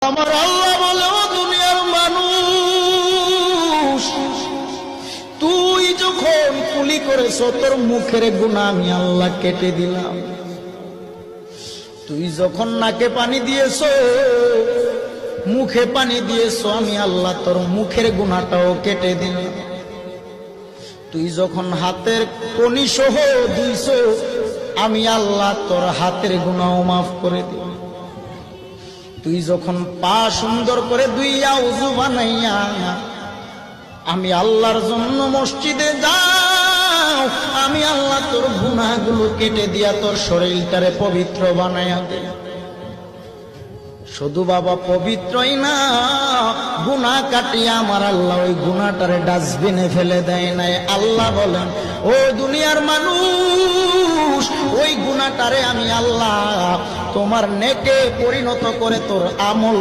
আমার আল্লাহ বলে, ও দুনিয়ার মানুষ, তুই যখন কুলি করেছ তোর মুখের গুনাহ আমি আল্লাহ কেটে দিলাম। তুই যখন নাকে পানি দিয়েছ, মুখে পানি দিয়েছ, আমি আল্লাহ তোর মুখের গুনাহটাও কেটে দিলাম। তুই যখন হাতের কনি সহ ধুইছ, আমি আল্লাহ তোর হাতের গুনাহও মাফ করে দিলাম। তুই যখন পা সুন্দর করে ধুইয়া ওযু বানাইয়া আমি আল্লাহর জন্য মসজিদে যাও, আমি আল্লাহ তোর গুনাহগুলো কেটে দিয়া তোর শরীরটারে পবিত্র বানাইয়া দে। শুধু বাবা পবিত্রই না, গুনাহ কাটিয়ে আমার আল্লাহ ওই গুনাহটারে ডাস্টবিনে ফেলে দেয় নাই। আল্লাহ বলেন, ও দুনিয়ার মানুষ, ওই গুনাহটারে আমি আল্লাহ তোমার নেকে পরিণত করে তোর আমল